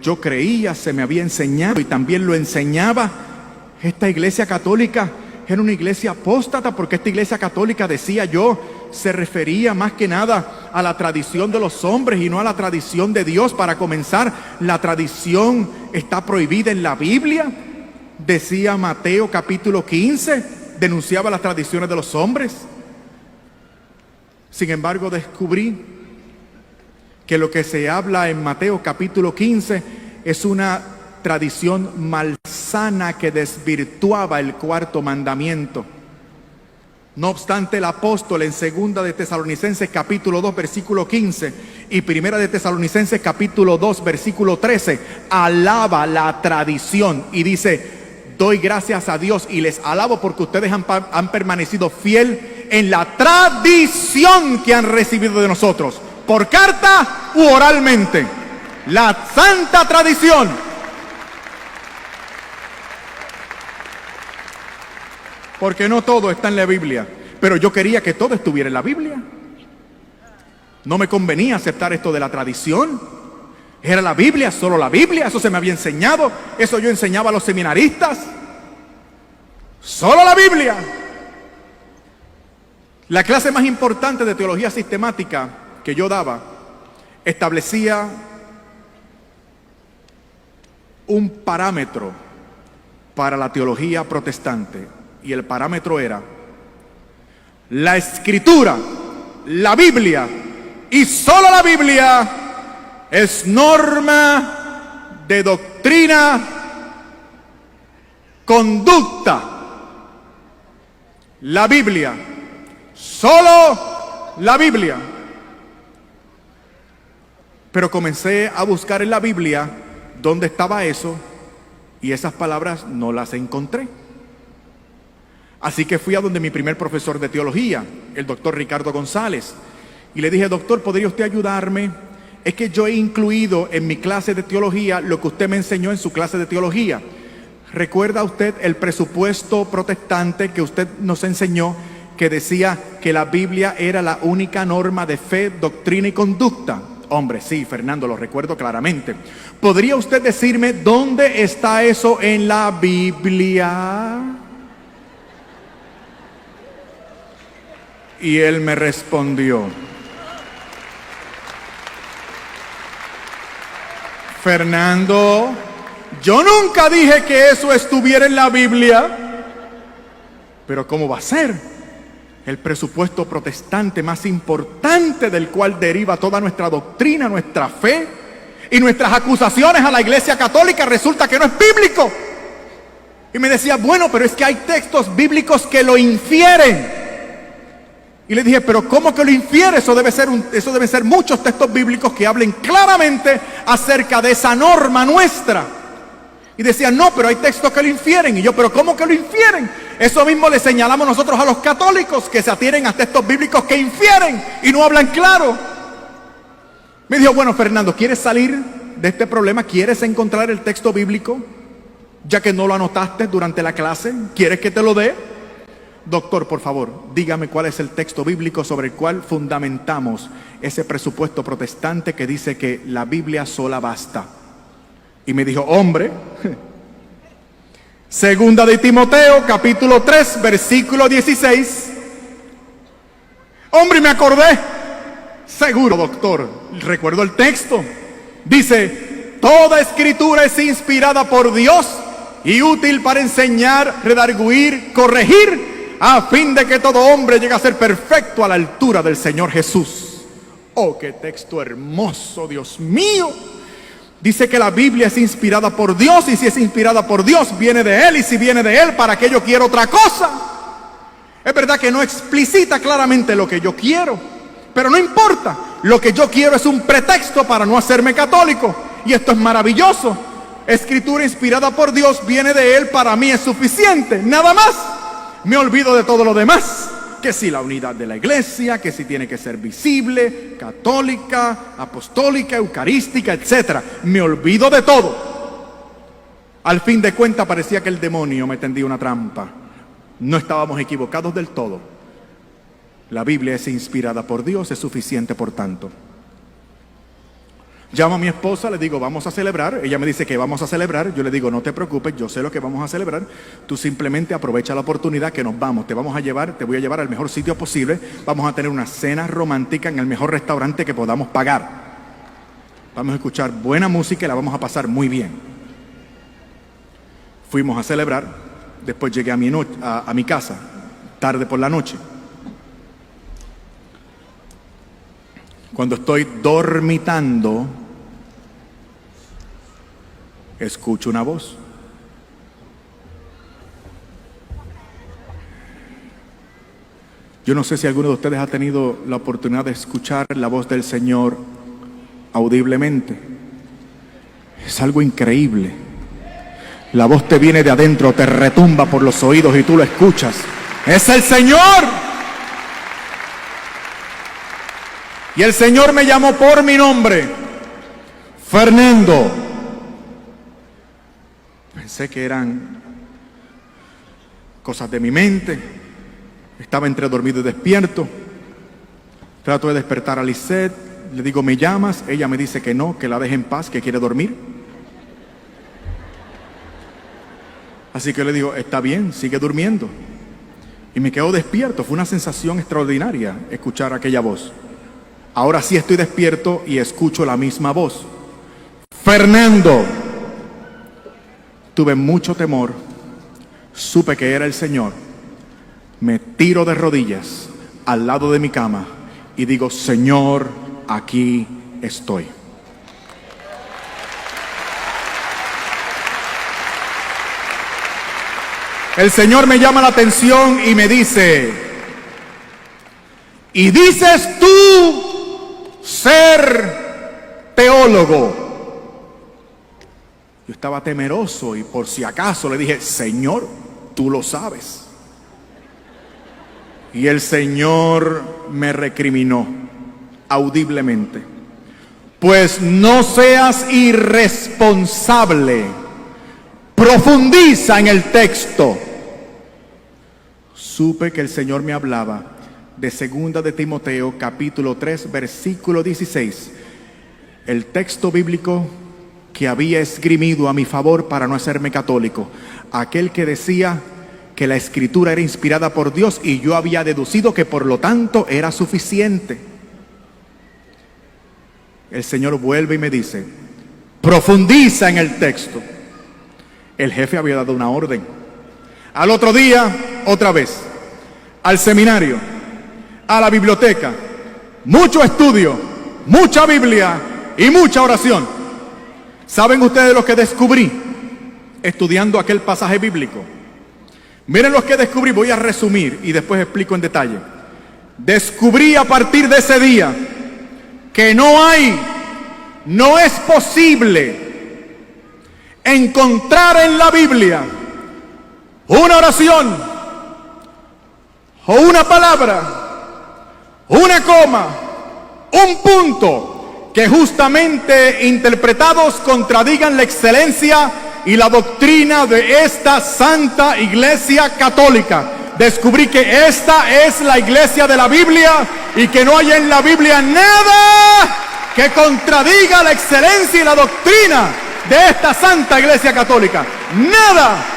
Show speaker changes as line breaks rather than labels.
yo creía, se me había enseñado y también lo enseñaba. Esta iglesia católica era una iglesia apóstata, porque esta iglesia católica, decía yo, se refería más que nada a la tradición de los hombres y no a la tradición de Dios. Para comenzar, la tradición está prohibida en la Biblia, decía Mateo capítulo 15, denunciaba las tradiciones de los hombres. Sin embargo, descubrí que lo que se habla en Mateo capítulo 15 es una tradición malsana que desvirtuaba el cuarto mandamiento. No obstante, el apóstol en 2 de Tesalonicenses capítulo 2 versículo 15 y 1 de Tesalonicenses capítulo 2 versículo 13 alaba la tradición y dice: doy gracias a Dios y les alabo porque ustedes han permanecido fiel en la tradición que han recibido de nosotros, por carta u oralmente. La santa tradición. Porque no todo está en la Biblia, pero yo quería que todo estuviera en la Biblia. No me convenía aceptar esto de la tradición. Era la Biblia, solo la Biblia, eso se me había enseñado, eso yo enseñaba a los seminaristas. Solo la Biblia. La clase más importante de teología sistemática que yo daba establecía un parámetro para la teología protestante, y el parámetro era la Escritura, la Biblia, y solo la Biblia es norma de doctrina, conducta. La Biblia, solo la Biblia. Pero comencé a buscar en la Biblia dónde estaba eso, y esas palabras no las encontré. Así que fui a donde mi primer profesor de teología, el doctor Ricardo González, y le dije: doctor, ¿podría usted ayudarme? Es que yo he incluido en mi clase de teología lo que usted me enseñó en su clase de teología. ¿Recuerda usted el presupuesto protestante que usted nos enseñó, que decía que la Biblia era la única norma de fe, doctrina y conducta? Hombre, sí, Fernando, lo recuerdo claramente. ¿Podría usted decirme dónde está eso en la Biblia? Y él me respondió: Fernando, yo nunca dije que eso estuviera en la Biblia. Pero ¿cómo va a ser? El presupuesto protestante más importante, del cual deriva toda nuestra doctrina, nuestra fe y nuestras acusaciones a la Iglesia Católica, resulta que no es bíblico. Y me decía: bueno, pero es que hay textos bíblicos que lo infieren. Y le dije: pero ¿cómo que lo infiere? Eso deben ser muchos textos bíblicos que hablen claramente acerca de esa norma nuestra. Y decía: no, pero hay textos que lo infieren. Y yo: pero ¿cómo que lo infieren? Eso mismo le señalamos nosotros a los católicos, que se atienen a textos bíblicos que infieren y no hablan claro. Me dijo: bueno, Fernando, ¿quieres salir de este problema? ¿Quieres encontrar el texto bíblico? Ya que no lo anotaste durante la clase, ¿quieres que te lo dé? Doctor, por favor, dígame cuál es el texto bíblico sobre el cual fundamentamos ese presupuesto protestante que dice que la Biblia sola basta. Y me dijo: hombre, 2 de Timoteo, capítulo 3, versículo 16. Hombre, me acordé. Seguro, doctor, recuerdo el texto. Dice: toda escritura es inspirada por Dios y útil para enseñar, redarguir, corregir, a fin de que todo hombre llegue a ser perfecto a la altura del Señor Jesús. Oh, qué texto hermoso, Dios mío. Dice que la Biblia es inspirada por Dios, y si es inspirada por Dios, viene de Él, y si viene de Él, ¿para qué yo quiero otra cosa? Es verdad que no explicita claramente lo que yo quiero, pero no importa. Lo que yo quiero es un pretexto para no hacerme católico, y esto es maravilloso. Escritura inspirada por Dios, viene de Él, para mí es suficiente, nada más. Me olvido de todo lo demás, que si la unidad de la iglesia, que si tiene que ser visible, católica, apostólica, eucarística, etc. Me olvido de todo. Al fin de cuentas parecía que el demonio me tendía una trampa. No estábamos equivocados del todo. La Biblia es inspirada por Dios, es suficiente por tanto. Llamo a mi esposa, le digo, vamos a celebrar. Ella me dice que vamos a celebrar. Yo le digo, no te preocupes, yo sé lo que vamos a celebrar. Tú simplemente aprovecha la oportunidad que nos vamos. Te voy a llevar al mejor sitio posible. Vamos a tener una cena romántica en el mejor restaurante que podamos pagar. Vamos a escuchar buena música y la vamos a pasar muy bien. Fuimos a celebrar. Después llegué a mi casa, tarde por la noche. Cuando estoy dormitando, escucho una voz. Yo no sé si alguno de ustedes ha tenido la oportunidad de escuchar la voz del Señor audiblemente. Es algo increíble. La voz te viene de adentro, te retumba por los oídos y tú lo escuchas. ¡Es el Señor! Y el Señor me llamó por mi nombre, Fernando. Pensé que eran cosas de mi mente. Estaba entre dormido y despierto. Trato de despertar a Lisette. Le digo, ¿me llamas? Ella me dice que no, que la deje en paz, que quiere dormir. Así que le digo, está bien, sigue durmiendo. Y me quedo despierto. Fue una sensación extraordinaria escuchar aquella voz. Ahora sí estoy despierto y escucho la misma voz. Fernando. Tuve mucho temor. Supe que era el Señor. Me tiro de rodillas al lado de mi cama y digo, Señor, aquí estoy. El Señor me llama la atención y me dice, ¿y dices tú ser teólogo? Yo estaba temeroso y por si acaso le dije, Señor, tú lo sabes. Y el Señor me recriminó audiblemente. Pues no seas irresponsable. Profundiza en el texto. Supe que el Señor me hablaba de 2 de Timoteo, capítulo 3, versículo 16. El texto bíblico que había esgrimido a mi favor para no hacerme católico. Aquel que decía que la Escritura era inspirada por Dios y yo había deducido que por lo tanto era suficiente. El Señor vuelve y me dice, profundiza en el texto. El jefe había dado una orden. Al otro día, otra vez, al seminario, a la biblioteca, mucho estudio, mucha Biblia y mucha oración. ¿Saben ustedes lo que descubrí estudiando aquel pasaje bíblico? Miren lo que descubrí, voy a resumir y después explico en detalle. Descubrí a partir de ese día que no es posible encontrar en la Biblia una oración o una palabra, una coma, un punto que justamente interpretados contradigan la excelencia y la doctrina de esta Santa Iglesia Católica. Descubrí que esta es la iglesia de la Biblia y que no hay en la Biblia nada que contradiga la excelencia y la doctrina de esta Santa Iglesia Católica. Nada.